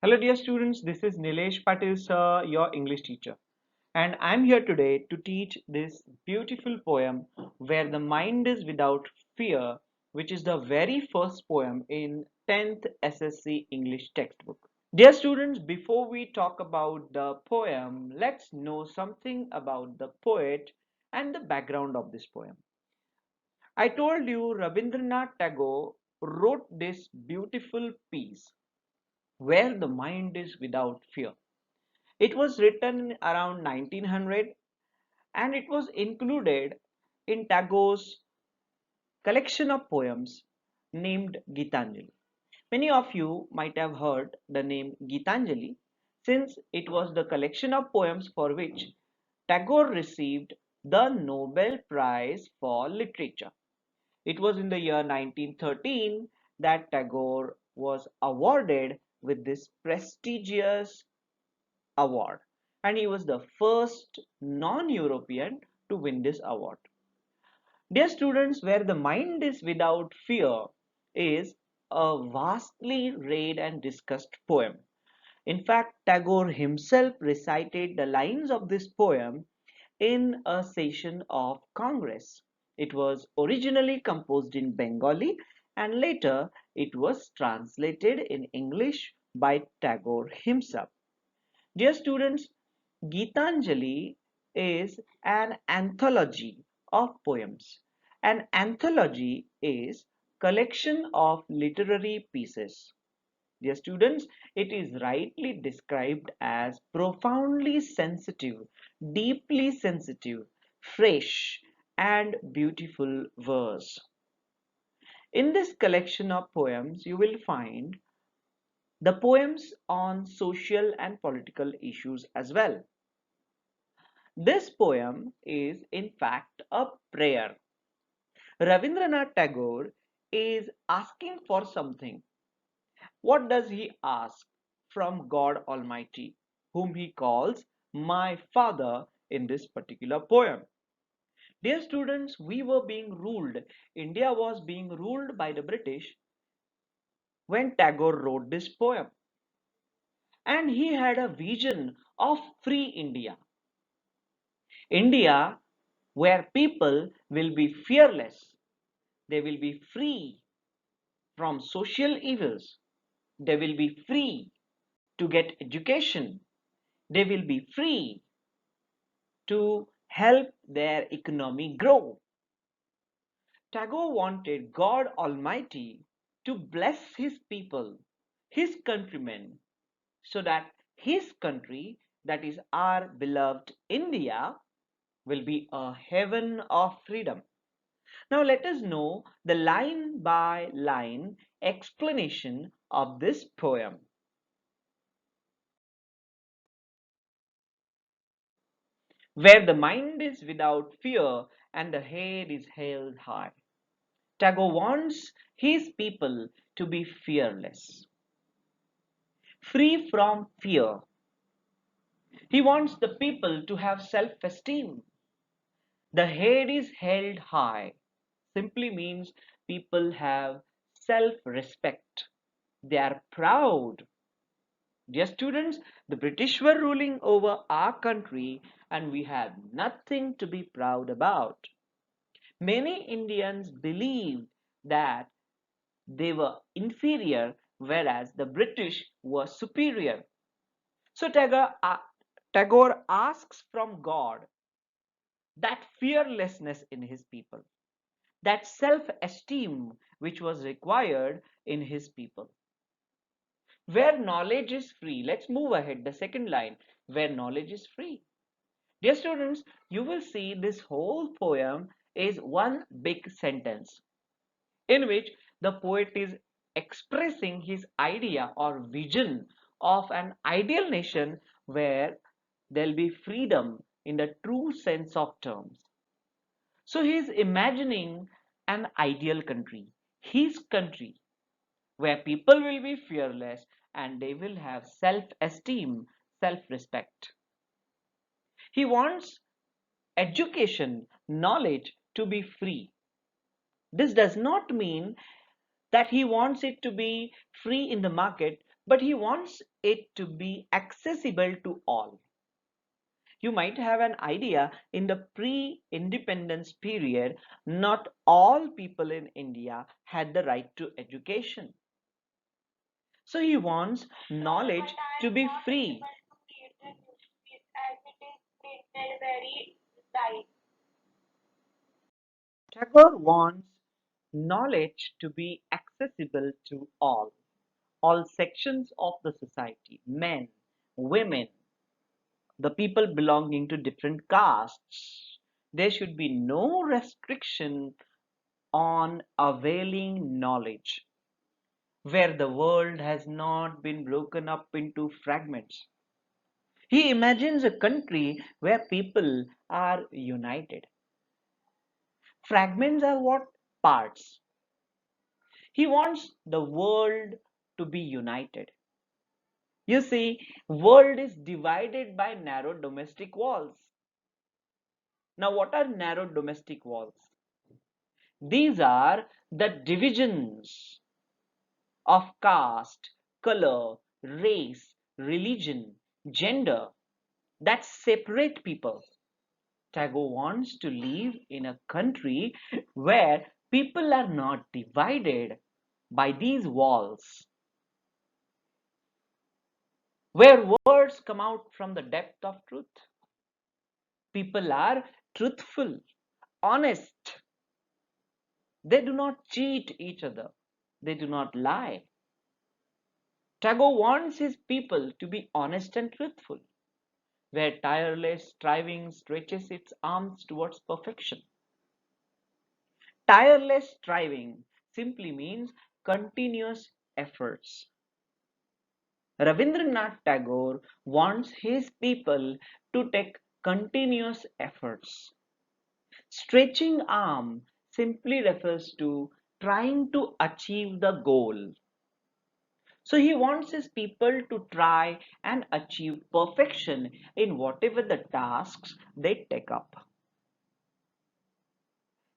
Hello dear students, this is Nilesh Patil sir, your English teacher. And I'm here today to teach this beautiful poem Where the Mind is Without Fear, which is the very first poem in 10th SSC English textbook. Dear students, before we talk about the poem, let's know something about the poet and the background of this poem. I told you Rabindranath Tagore wrote this beautiful piece Where the Mind is Without Fear. It was written around 1900 and it was included in Tagore's collection of poems named Gitanjali. Many of you might have heard the name Gitanjali since it was the collection of poems for which Tagore received the Nobel Prize for Literature. It was in the year 1913 that Tagore was awarded with this prestigious award, and he was the first non-European to win this award. Dear students, Where the Mind is Without Fear is a vastly read and discussed poem. In fact, Tagore himself recited the lines of this poem in a session of Congress. It was originally composed in Bengali and later it was translated in English by Tagore himself. Dear students, Gitanjali is an anthology of poems. An anthology is collection of literary pieces. Dear students, it is rightly described as profoundly sensitive, deeply sensitive, fresh, and beautiful verse. In this collection of poems, you will find the poems on social and political issues as well. This poem is in fact a prayer. Rabindranath Tagore is asking for something. What does he ask from God Almighty, whom he calls my Father in this particular poem? Dear students, we were being ruled, India was being ruled by the British when Tagore wrote this poem. And he had a vision of free India. India where people will be fearless, they will be free from social evils, they will be free to get education, they will be free to help their economy grow. Tagore wanted God Almighty to bless his people, his countrymen, so that his country, that is our beloved India, will be a heaven of freedom. Now let us know the line by line explanation of this poem. Where the mind is without fear and the head is held high. Tagore wants his people to be fearless, free from fear. He wants the people to have self-esteem. The head is held high simply means people have self-respect. They are proud. Dear students, the British were ruling over our country and we had nothing to be proud about. Many Indians believed that they were inferior whereas the British were superior. So Tagore asks from God that fearlessness in his people, that self-esteem which was required in his people. Where knowledge is free, let's move ahead. The second line, where knowledge is free. Dear students, you will see this whole poem is one big sentence in which the poet is expressing his idea or vision of an ideal nation where there'll be freedom in the true sense of terms. So he is imagining an ideal country, his country, where people will be fearless and they will have self-esteem, self-respect. He wants education, knowledge to be free. This does not mean that he wants it to be free in the market, but he wants it to be accessible to all. You might have an idea in the pre-independence period, not all people in India had the right to education. So he wants knowledge to be free. Tagore wants knowledge to be accessible to all sections of the society, men, women, the people belonging to different castes. There should be no restriction on availing knowledge, where the world has not been broken up into fragments. He imagines a country where people are united. Fragments are what? Parts. He wants the world to be united. You see, world is divided by narrow domestic walls. Now, what are narrow domestic walls? These are the divisions of caste, color, race, religion, gender that separate people. Tagore wants to live in a country where people are not divided by these walls, where words come out from the depth of truth. People are truthful, honest. They do not cheat each other. They do not lie. Tagore wants his people to be honest and truthful, where tireless striving stretches its arms towards perfection. Tireless striving simply means continuous efforts. Rabindranath Tagore wants his people to take continuous efforts. Stretching arm simply refers to trying to achieve the goal. So he wants his people to try and achieve perfection in whatever the tasks they take up.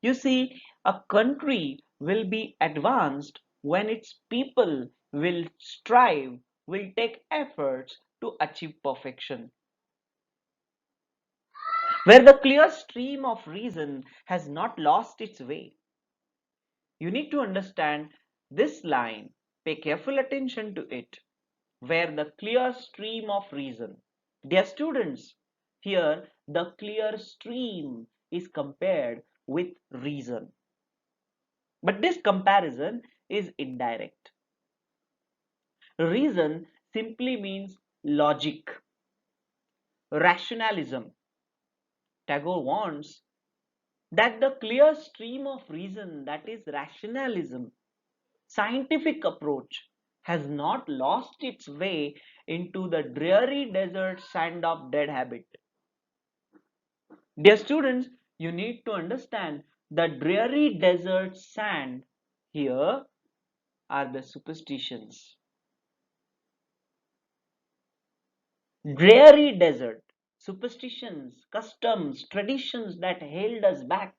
You see, a country will be advanced when its people will strive, will take efforts to achieve perfection. Where the clear stream of reason has not lost its way. You need to understand this line, pay careful attention to it, where the clear stream of reason. Dear students, here the clear stream is compared with reason. But this comparison is indirect. Reason simply means logic, rationalism. Tagore wants that the clear stream of reason, that is rationalism, scientific approach, has not lost its way into the dreary desert sand of dead habit. Dear students, you need to understand the dreary desert sand here are the superstitions. Dreary desert, superstitions, customs, traditions that held us back.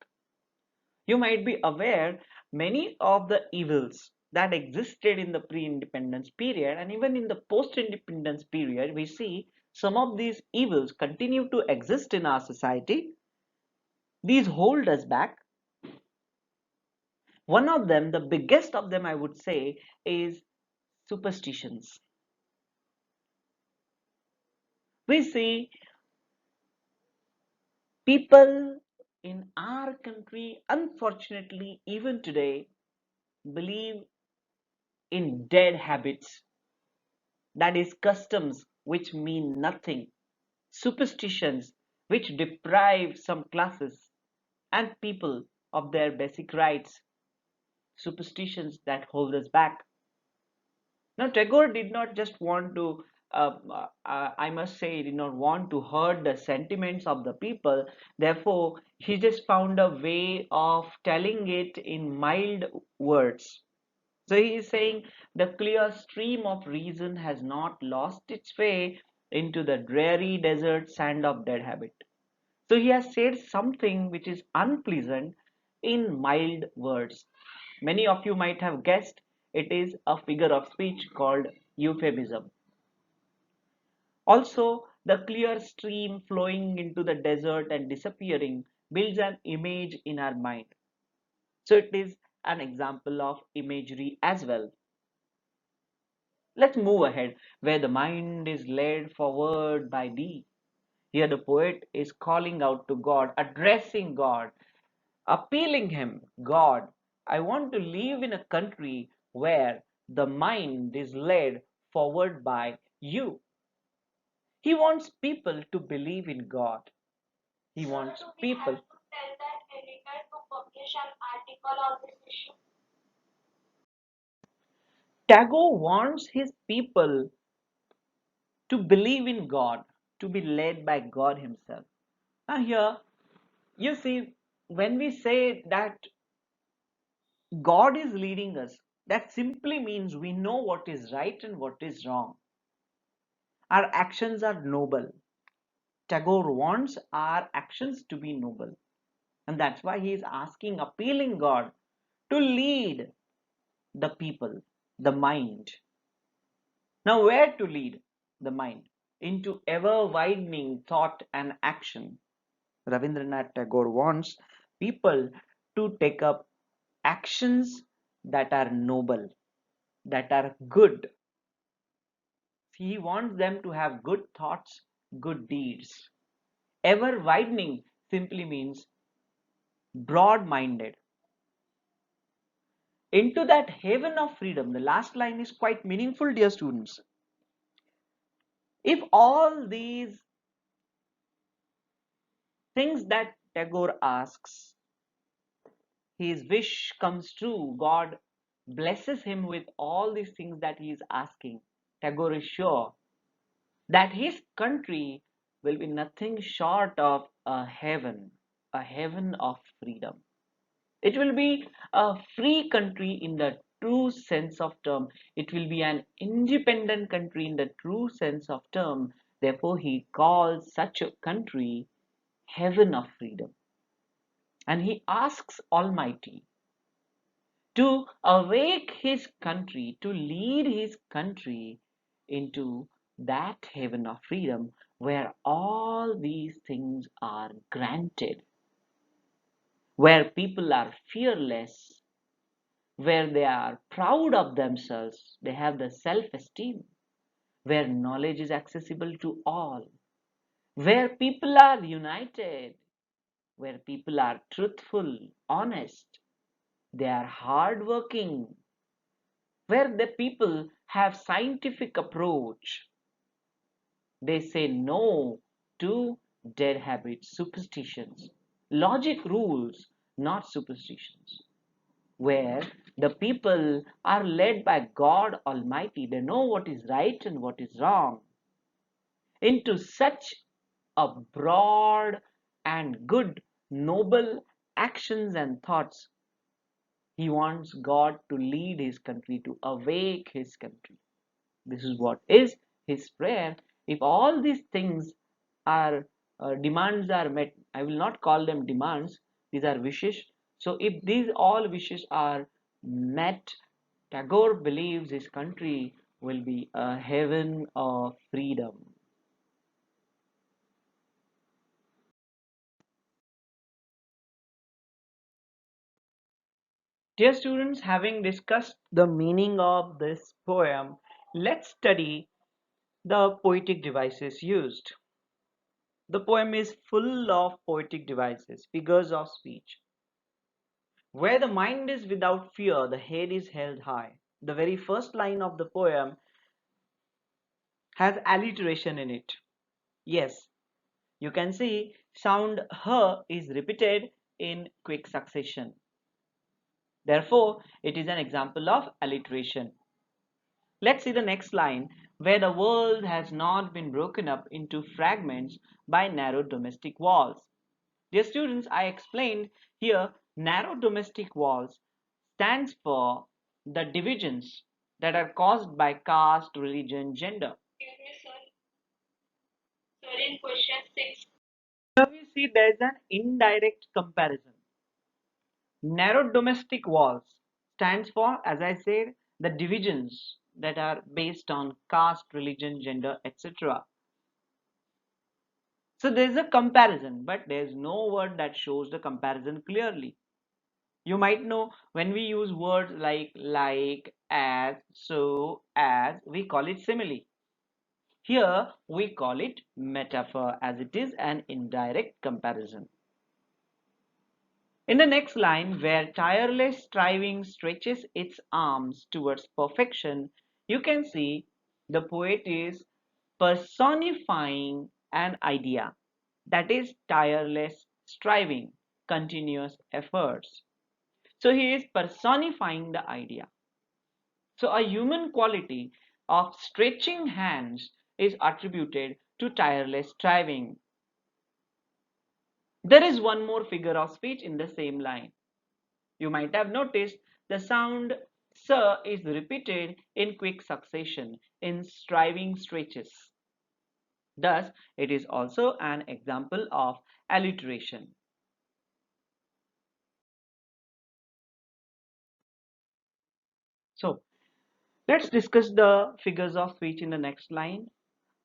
You might be aware many of the evils that existed in the pre-independence period and even in the post-independence period, we see some of these evils continue to exist in our society. These hold us back. One of them, the biggest of them, I would say, is superstitions. We see people in our country, unfortunately, even today, believe in dead habits, that is, customs which mean nothing, superstitions which deprive some classes and people of their basic rights, superstitions that hold us back. Now, Tagore did not just want to, I must say, he did not want to hurt the sentiments of the people. Therefore, he just found a way of telling it in mild words. So he is saying the clear stream of reason has not lost its way into the dreary desert sand of dead habit. So he has said something which is unpleasant in mild words. Many of you might have guessed It is a figure of speech called euphemism. Also, the clear stream flowing into the desert and disappearing builds an image in our mind. So it is an example of imagery as well. Let's move ahead where the mind is led forward by thee. Here the poet is calling out to God, addressing God, appealing him, God, I want to live in a country where the mind is led forward by you. He wants people to believe in God. He wants people. Tell that editor to publish an article on this issue. Tagore wants his people to believe in God, to be led by God Himself. Now, here you see, when we say that God is leading us, that simply means we know what is right and what is wrong. Our actions are noble. Tagore wants our actions to be noble. And that's why he is asking, appealing God to lead the people, the mind. Now, where to lead the mind? Into ever widening thought and action. Rabindranath Tagore wants people to take up actions that are noble, that are good. He wants them to have good thoughts, good deeds. Ever widening simply means broad minded. Into that haven of freedom, the last line is quite meaningful, dear students. If all these things that Tagore asks, his wish comes true, God blesses him with all these things that he is asking. Tagore is sure that his country will be nothing short of a heaven of freedom. It will be a free country in the true sense of term. It will be an independent country in the true sense of term. Therefore, he calls such a country heaven of freedom. And he asks Almighty to awake his country, to lead his country into that haven of freedom where all these things are granted, where people are fearless, where they are proud of themselves, they have the self esteem, where knowledge is accessible to all, where people are united, where people are truthful, honest, they are hardworking, where the people have scientific approach, they say no to dead habits, superstitions, logic rules, not superstitions, where the people are led by God Almighty. They know what is right and what is wrong. Into such a broad and good, noble actions and thoughts, he wants God to lead his country, to awake his country. This is what is his prayer. If all these things are demands are met, I will not call them demands, these are wishes. So if these all wishes are met, Tagore believes his country will be a heaven of freedom. Dear students, having discussed the meaning of this poem, let's study the poetic devices used. The poem is full of poetic devices, figures of speech. Where the mind is without fear, the head is held high. The very first line of the poem has alliteration in it. Yes, you can see sound h is repeated in quick succession. Therefore, it is an example of alliteration. Let's see the next line where the world has not been broken up into fragments by narrow domestic walls. Dear students, I explained here narrow domestic walls stands for the divisions that are caused by caste, religion, gender. Excuse me, sir, in question 6. Here we see there is an indirect comparison. Narrow domestic walls stands for, as I said, the divisions that are based on caste, religion, gender, etc. So there's a comparison, but there's no word that shows the comparison clearly. You might know when we use words like, as, so, as, we call it simile. Here we call it metaphor as it is an indirect comparison. In the next line, where tireless striving stretches its arms towards perfection, you can see the poet is personifying an idea, that is tireless striving, continuous efforts. So he is personifying the idea. So a human quality of stretching hands is attributed to tireless striving. There is one more figure of speech in the same line. You might have noticed the sound sir is repeated in quick succession in striving stretches. Thus, it is also an example of alliteration. So, let's discuss the figures of speech in the next line,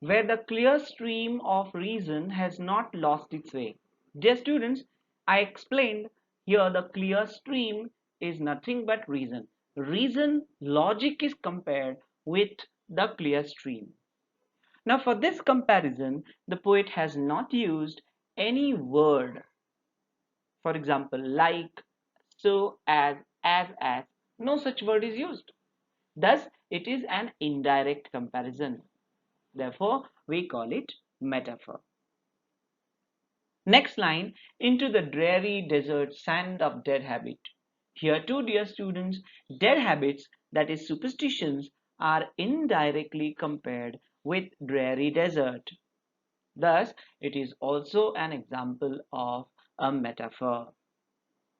where the clear stream of reason has not lost its way. Dear students, I explained here the clear stream is nothing but reason. Reason, logic is compared with the clear stream. Now, for this comparison, the poet has not used any word, for example, like, so, as, no such word is used. Thus, it is an indirect comparison. Therefore, we call it metaphor. Next line, into the dreary desert sand of dead habit. Here too, dear students, dead habits, that is superstitions, are indirectly compared with dreary desert. Thus, it is also an example of a metaphor.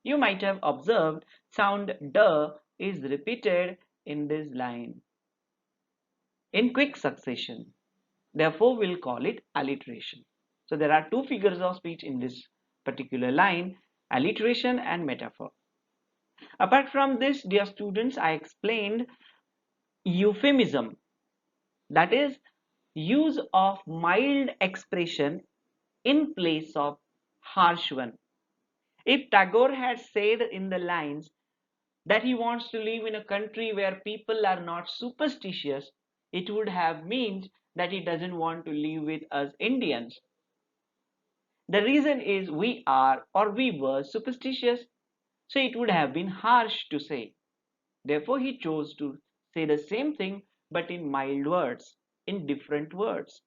You might have observed sound "d" is repeated in this line in quick succession. Therefore, we'll call it alliteration. So there are two figures of speech in this particular line, alliteration and metaphor. Apart from this, dear students, I explained euphemism, that is use of mild expression in place of harsh one. If Tagore had said in the lines that he wants to live in a country where people are not superstitious, it would have meant that he doesn't want to live with us Indians. The reason is we are or we were superstitious, so it would have been harsh to say. Therefore, he chose to say the same thing but in mild words, in different words,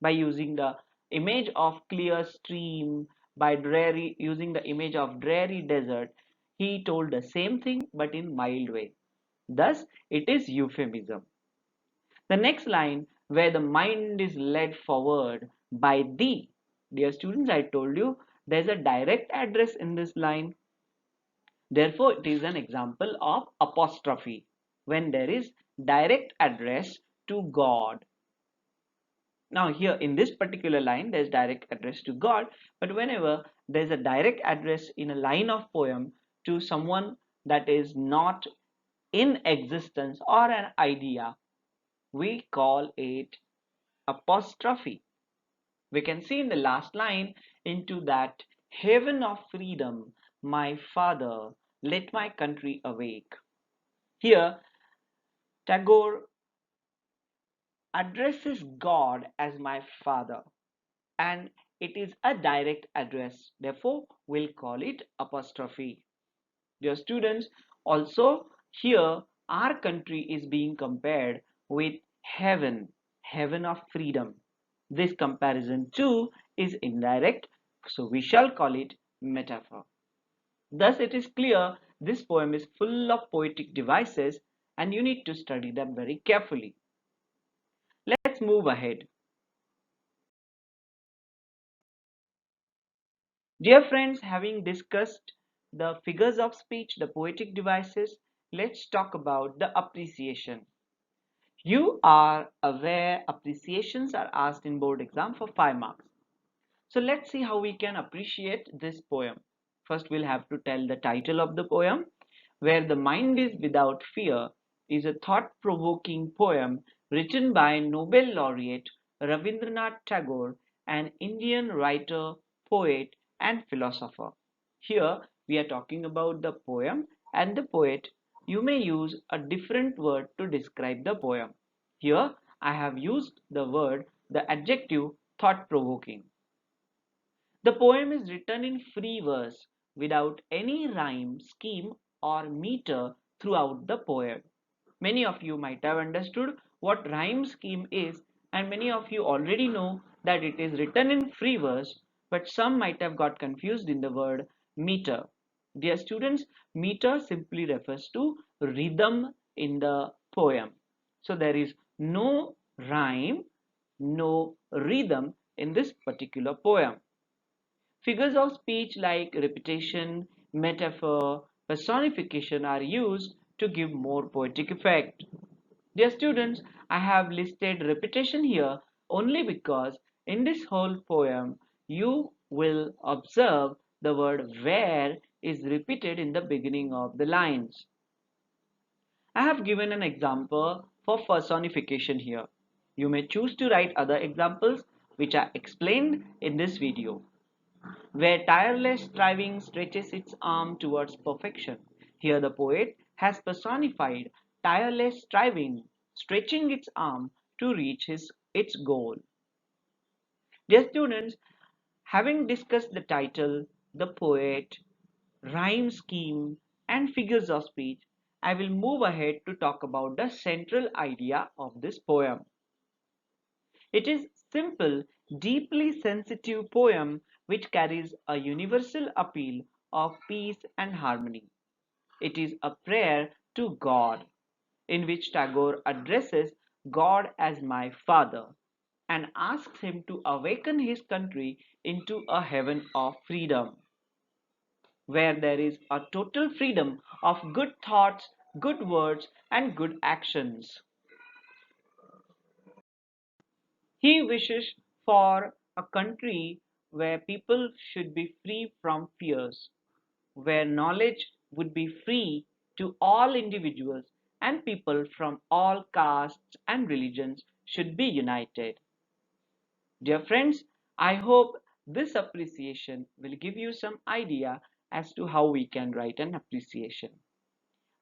by using the image of clear stream, by using the image of dreary desert. He told the same thing but in mild way. Thus, it is euphemism. The next line, where the mind is led forward by thee. Dear students, I told you there's a direct address in this line. Therefore, it is an example of apostrophe when there is direct address to God. Now, here in this particular line, there's direct address to God, but whenever there's a direct address in a line of poem to someone that is not in existence or an idea, we call it apostrophe. We can see in the last line, into that heaven of freedom, my father, let my country awake. Here, Tagore addresses God as my father, and it is a direct address. Therefore, we'll call it apostrophe. Dear students, also here our country is being compared with heaven, heaven of freedom. This comparison too is indirect, so we shall call it metaphor. Thus, it is clear this poem is full of poetic devices and you need to study them very carefully. Let's move ahead. Dear friends, having discussed the figures of speech, the poetic devices, let's talk about the appreciation. You are aware appreciations are asked in board exam for 5 marks. So let's see how we can appreciate this poem. First, we'll have to tell the title of the poem, where the mind is without fear, is a thought-provoking poem written by Nobel laureate Rabindranath Tagore, an Indian writer, poet, and philosopher. Here we are talking about the poem and the poet. You may use a different word to describe the poem. Here I have used the adjective thought-provoking. The poem is written in free verse without any rhyme, scheme, or meter throughout the poem. Many of you might have understood what rhyme scheme is, and many of you already know that it is written in free verse, but some might have got confused in the word meter. Dear students, meter simply refers to rhythm in the poem. So there is no rhyme, no rhythm in this particular poem. Figures of speech like repetition, metaphor, personification are used to give more poetic effect. Dear students, I have listed repetition here only because in this whole poem you will observe the word where is repeated in the beginning of the lines. I have given an example for personification here. You may choose to write other examples which are explained in this video. Where tireless striving stretches its arm towards perfection. Here the poet has personified tireless striving, stretching its arm to reach its goal. Dear students, having discussed the title, the poet, rhyme scheme, and figures of speech, I will move ahead to talk about the central idea of this poem. It is simple, deeply sensitive poem which carries a universal appeal of peace and harmony. It is a prayer to God in which Tagore addresses God as my father and asks him to awaken his country into a heaven of freedom where there is a total freedom of good thoughts, good words and good actions. He wishes for a country where people should be free from fears, where knowledge would be free to all individuals and people from all castes and religions should be united. Dear friends, I hope this appreciation will give you some idea as to how we can write an appreciation.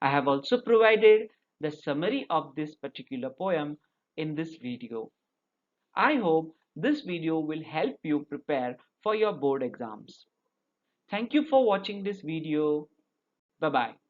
I have also provided the summary of this particular poem in this video. I hope this video will help you prepare for your board exams. Thank you for watching this video. Bye bye.